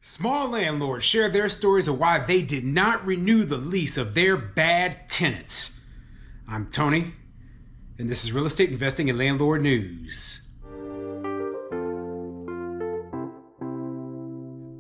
Small landlords share their stories of why they did not renew the lease of their bad tenants. I'm Tony, and this is Real Estate Investing and Landlord News.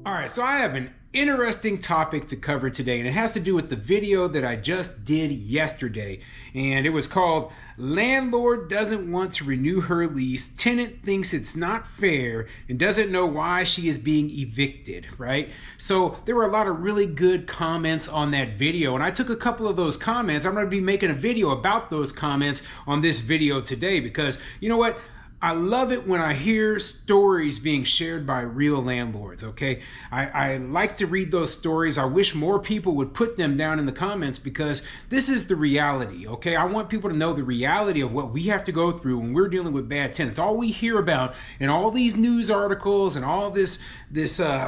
Alright, so I have an interesting topic to cover today, and it has to do with the video that I just did yesterday. And it was called Landlord Doesn't Want to Renew Her Lease, Tenant Thinks It's Not Fair and Doesn't Know Why She Is Being Evicted, right? So there were a lot of really good comments on that video, and I took a couple of those comments. I'm going to be making a video about those comments on this video today because, you know what? I love it when I hear stories being shared by real landlords, okay? I like to read those stories. I wish more people would put them down in the comments because this is the reality, okay? I want people to know the reality of what we have to go through when we're dealing with bad tenants. All we hear about in all these news articles and all this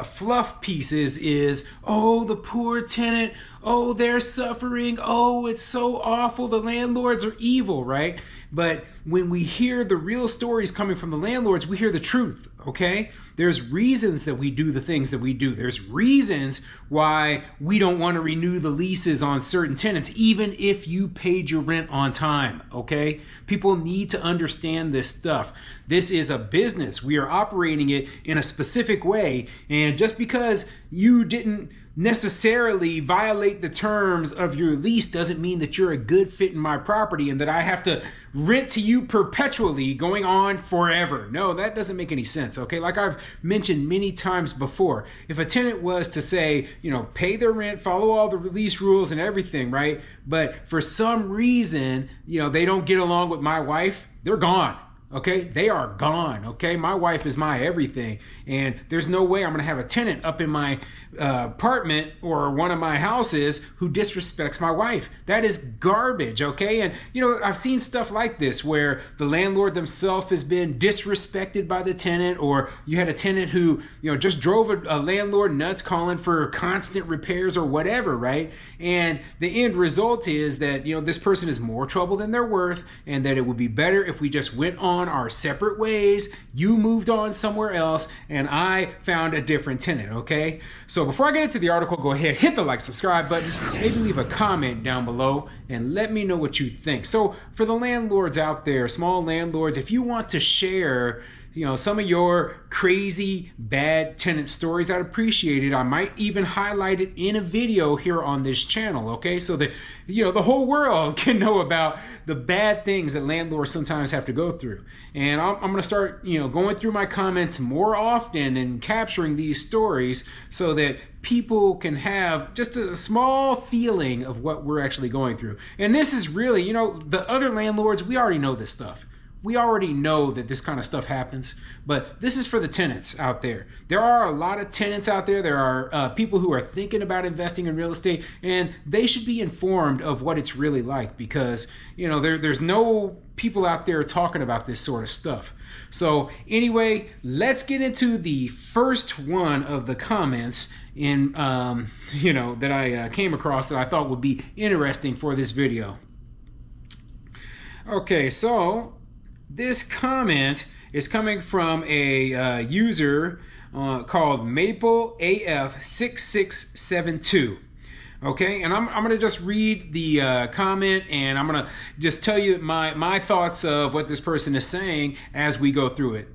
fluff pieces is, oh, the poor tenant, oh, they're suffering, oh, it's so awful, the landlords are evil, right? But when we hear the real stories coming from the landlords, we hear the truth, okay? There's reasons that we do the things that we do. There's reasons why we don't want to renew the leases on certain tenants, even if you paid your rent on time, okay? People need to understand this stuff. This is a business. We are operating it in a specific way, and just because you didn't necessarily violate the terms of your lease doesn't mean that you're a good fit in my property and that I have to rent to you perpetually going on forever. No, that doesn't make any sense, okay? Like I've mentioned many times before, if a tenant was to say, you know, pay their rent, follow all the lease rules and everything, right? But for some reason, you know, they don't get along with my wife, they're gone. Okay, they are gone. Okay, my wife is my everything, and there's no way I'm gonna have a tenant up in my apartment or one of my houses who disrespects my wife. That is garbage. Okay, and you know, I've seen stuff like this where the landlord themselves has been disrespected by the tenant, or you had a tenant who, you know, just drove a landlord nuts calling for constant repairs or whatever, right? And the end result is that, you know, this person is more trouble than they're worth, and that it would be better if we just went on our separate ways. You moved on somewhere else and I found a different tenant, okay? So before I get into the article, go ahead, hit the like, subscribe button, maybe leave a comment down below and let me know what you think. So for the landlords out there, small landlords, if you want to share, you know, some of your crazy bad tenant stories, I'd appreciate it. I might even highlight it in a video here on this channel, okay? So that, you know, the whole world can know about the bad things that landlords sometimes have to go through. And I'm gonna start, you know, going through my comments more often and capturing these stories so that people can have just a small feeling of what we're actually going through. And this is really, you know, the other landlords, we already know this stuff. We already know that this kind of stuff happens, but this is for the tenants out there. There are a lot of tenants out there. There are people who are thinking about investing in real estate, and they should be informed of what it's really like because, you know, there's no people out there talking about this sort of stuff. So anyway, let's get into the first one of the comments in, you know, that I came across that I thought would be interesting for this video. Okay, so this comment is coming from a user called MapleAF6672. Okay, and I'm gonna just read the comment, and I'm gonna just tell you my thoughts of what this person is saying as we go through it.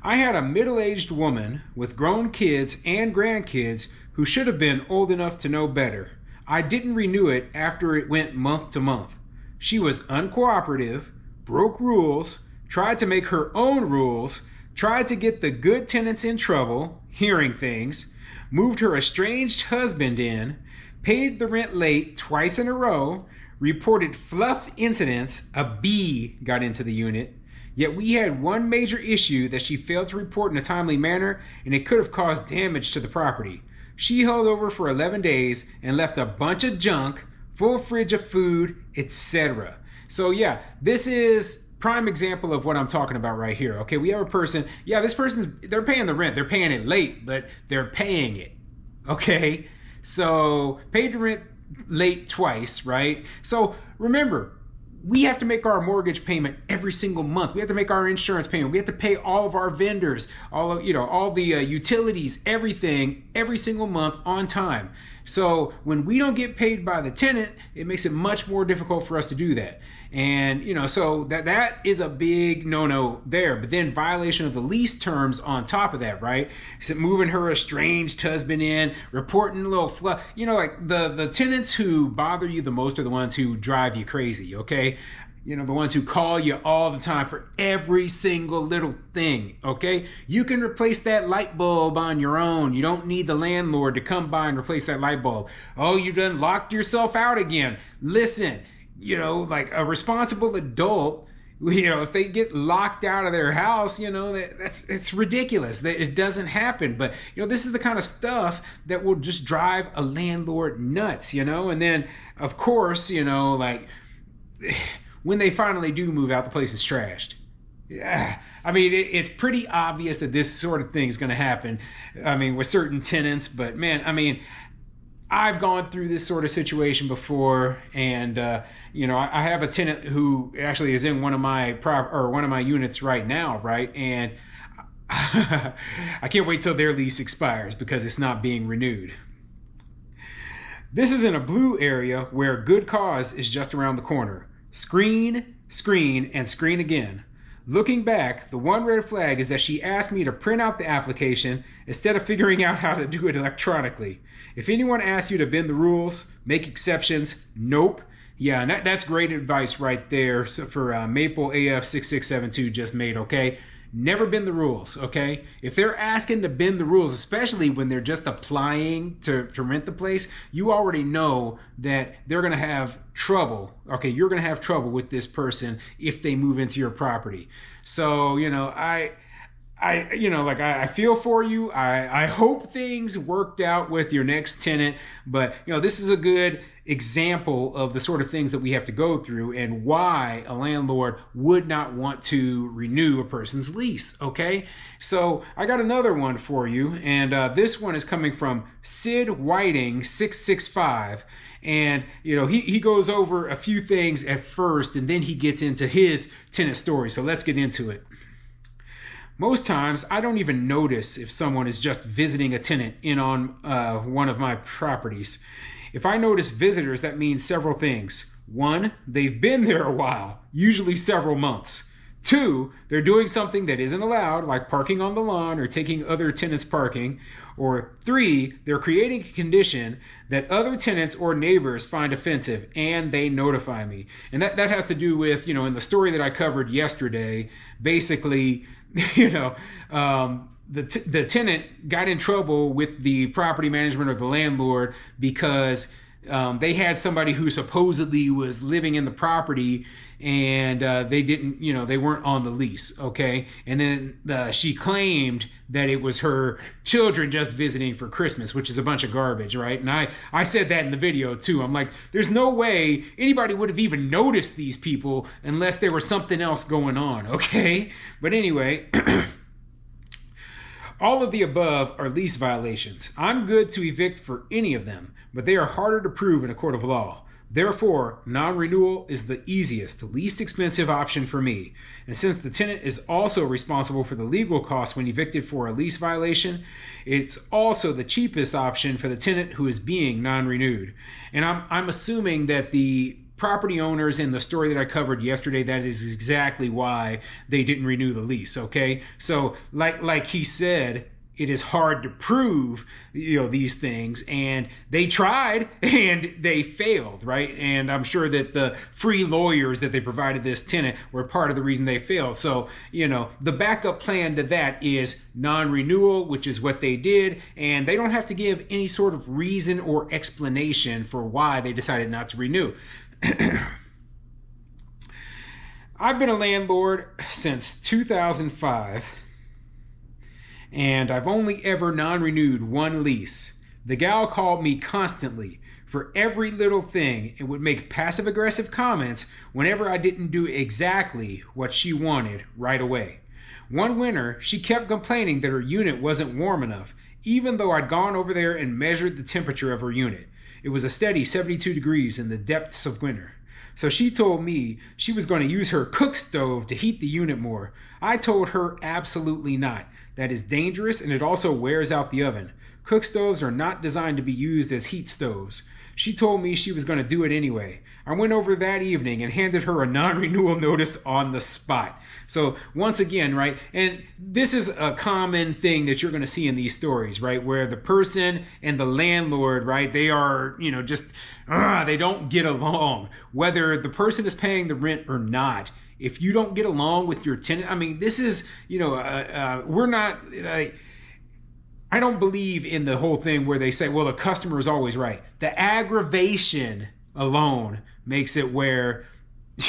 I had a middle-aged woman with grown kids and grandkids who should have been old enough to know better. I didn't renew it after it went month to month. She was uncooperative, broke rules, tried to make her own rules, tried to get the good tenants in trouble, hearing things, moved her estranged husband in, paid the rent late twice in a row, reported fluff incidents, a bee got into the unit, yet we had one major issue that she failed to report in a timely manner, and it could have caused damage to the property. She held over for 11 days and left a bunch of junk, full fridge of food, etc. So yeah, this is prime example of what I'm talking about right here. Okay, we have a person, yeah, they're paying the rent, they're paying it late, but they're paying it. Okay, so paid the rent late twice, right? So remember, we have to make our mortgage payment every single month. We have to make our insurance payment. We have to pay all of our vendors, all the utilities, everything, every single month on time. So when we don't get paid by the tenant, it makes it much more difficult for us to do that. And so that is a big no-no there. But then violation of the lease terms on top of that, right? So moving her estranged husband in, reporting a little fluff. Like the tenants who bother you the most are the ones who drive you crazy, okay? The ones who call you all the time for every single little thing, okay? You can replace that light bulb on your own. You don't need the landlord to come by and replace that light bulb. Oh, you done locked yourself out again. Listen, like a responsible adult, if they get locked out of their house, it's ridiculous. It doesn't happen. But, this is the kind of stuff that will just drive a landlord nuts, And then, of course, like when they finally do move out, the place is trashed. Yeah, I mean, it's pretty obvious that this sort of thing is going to happen. I mean, with certain tenants, but man, I mean, I've gone through this sort of situation before, and I have a tenant who actually is in one of my units right now, right? And I can't wait till their lease expires because it's not being renewed. This is in a blue area where good cause is just around the corner. Screen, screen, and screen again. Looking back, the one red flag is that she asked me to print out the application instead of figuring out how to do it electronically. If anyone asks you to bend the rules, make exceptions, nope. Yeah, and that's great advice right there. So for Maple AF6672 just made, okay? Never bend the rules, okay? If they're asking to bend the rules, especially when they're just applying to rent the place, you already know that they're gonna have trouble, okay? You're gonna have trouble with this person if they move into your property. So, I feel for you. I hope things worked out with your next tenant, but this is a good example of the sort of things that we have to go through and why a landlord would not want to renew a person's lease, okay? So I got another one for you, and this one is coming from Sid Whiting 665. And he goes over a few things at first, and then he gets into his tenant story. So let's get into it. Most times, I don't even notice if someone is just visiting a tenant in on one of my properties. If I notice visitors, that means several things. 1, they've been there a while, usually several months. 2, they're doing something that isn't allowed, like parking on the lawn or taking other tenants' parking. Or 3, they're creating a condition that other tenants or neighbors find offensive and they notify me. And that has to do with, in the story that I covered yesterday, basically, the tenant got in trouble with the property management or the landlord because they had somebody who supposedly was living in the property and they didn't, they weren't on the lease, okay? And then she claimed that it was her children just visiting for Christmas, which is a bunch of garbage, right? And I said that in the video too. I'm like, there's no way anybody would have even noticed these people unless there was something else going on, okay? But anyway, all of the above are lease violations. I'm good to evict for any of them, but they are harder to prove in a court of law. Therefore, non-renewal is the easiest, least expensive option for me. And since the tenant is also responsible for the legal costs when evicted for a lease violation, it's also the cheapest option for the tenant who is being non-renewed. And I'm assuming that the property owners in the story that I covered yesterday, that is exactly why they didn't renew the lease, okay? So like he said, it is hard to prove, these things, and they tried and they failed, right? And I'm sure that the free lawyers that they provided this tenant were part of the reason they failed. So, the backup plan to that is non-renewal, which is what they did, and they don't have to give any sort of reason or explanation for why they decided not to renew. I've been a landlord since 2005. And I've only ever non-renewed one lease. The gal called me constantly for every little thing and would make passive-aggressive comments whenever I didn't do exactly what she wanted right away. One winter, she kept complaining that her unit wasn't warm enough, even though I'd gone over there and measured the temperature of her unit. It was a steady 72 degrees in the depths of winter. So she told me she was going to use her cook stove to heat the unit more. I told her absolutely not. That is dangerous, and it also wears out the oven. Cook stoves are not designed to be used as heat stoves. She told me she was going to do it anyway. I went over that evening and handed her a non-renewal notice on the spot. So once again, right, and this is a common thing that you're going to see in these stories, right, where the person and the landlord, right, they are, just, they don't get along, whether the person is paying the rent or not. If you don't get along with your tenant, I mean, this is, we're not, I don't believe in the whole thing where they say, well, the customer is always right. The aggravation alone makes it where,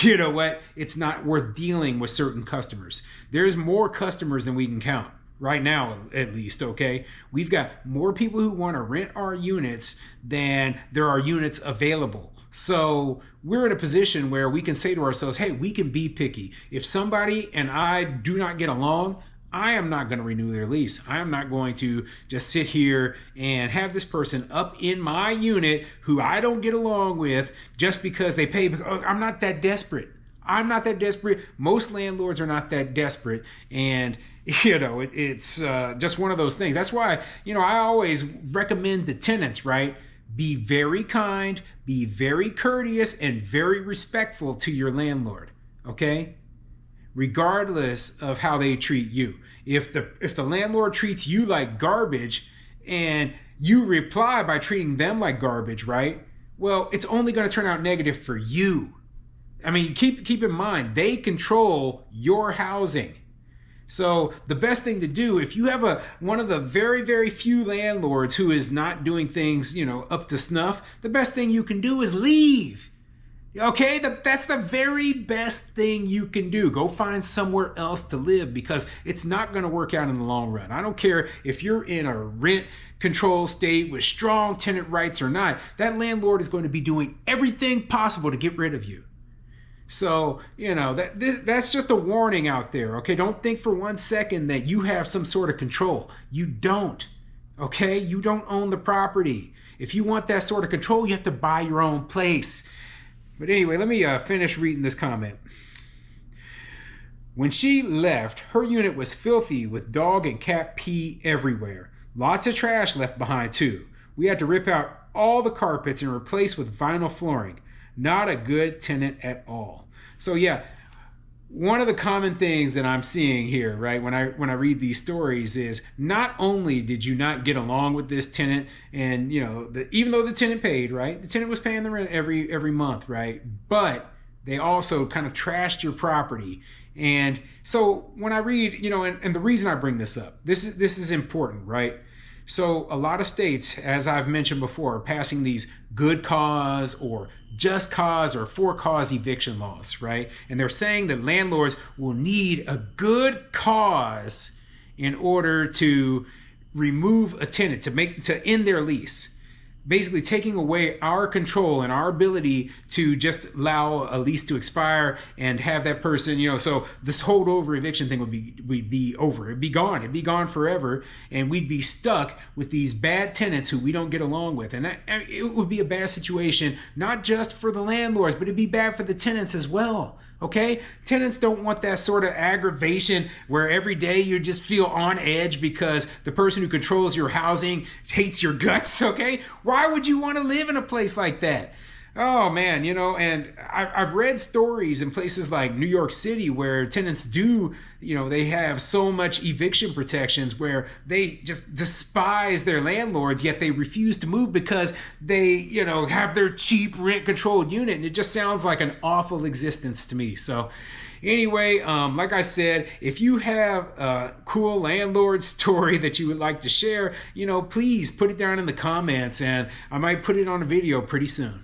you know what, it's not worth dealing with certain customers. There's more customers than we can count right now, at least, okay? We've got more people who want to rent our units than there are units available. So we're in a position where we can say to ourselves, hey, we can be picky. If somebody and I do not get along, I am not going to renew their lease. I am not going to just sit here and have this person up in my unit who I don't get along with just because they pay. I'm not that desperate. I'm not that desperate. Most landlords are not that desperate. And, it's just one of those things. That's why, I always recommend the tenants, right? Be very kind, be very courteous, and very respectful to your landlord, okay? Regardless of how they treat you. If the landlord treats you like garbage and you reply by treating them like garbage, right? Well, it's only going to turn out negative for you. I mean, keep in mind, they control your housing. So the best thing to do, if you have one of the very, very few landlords who is not doing things, up to snuff, the best thing you can do is leave. Okay, that's the very best thing you can do. Go find somewhere else to live because it's not going to work out in the long run. I don't care if you're in a rent control state with strong tenant rights or not. That landlord is going to be doing everything possible to get rid of you. So, that's just a warning out there, okay? Don't think for 1 second that you have some sort of control. You don't, okay? You don't own the property. If you want that sort of control, you have to buy your own place. But anyway, let me finish reading this comment. When she left, her unit was filthy with dog and cat pee everywhere. Lots of trash left behind too. We had to rip out all the carpets and replace with vinyl flooring. Not a good tenant at all. So yeah, one of the common things that I'm seeing here, right, when I read these stories is not only did you not get along with this tenant and, even though the tenant paid, right, the tenant was paying the rent every month, right, but they also kind of trashed your property. And so when I read, and the reason I bring this up, this is important, right? So a lot of states, as I've mentioned before, are passing these good cause or just cause or for cause eviction laws, right? And they're saying that landlords will need a good cause in order to remove a tenant, to end their lease. Basically taking away our control and our ability to just allow a lease to expire and have that person, so this holdover eviction thing would be over. It'd be gone. It'd be gone forever. And we'd be stuck with these bad tenants who we don't get along with. And it would be a bad situation, not just for the landlords, but it'd be bad for the tenants as well. Okay? Tenants don't want that sort of aggravation where every day you just feel on edge because the person who controls your housing hates your guts, okay? Why would you want to live in a place like that? Oh man, and I've read stories in places like New York City where tenants do, they have so much eviction protections where they just despise their landlords, yet they refuse to move because they, have their cheap rent controlled unit. And it just sounds like an awful existence to me. So anyway, like I said, if you have a cool landlord story that you would like to share, please put it down in the comments and I might put it on a video pretty soon.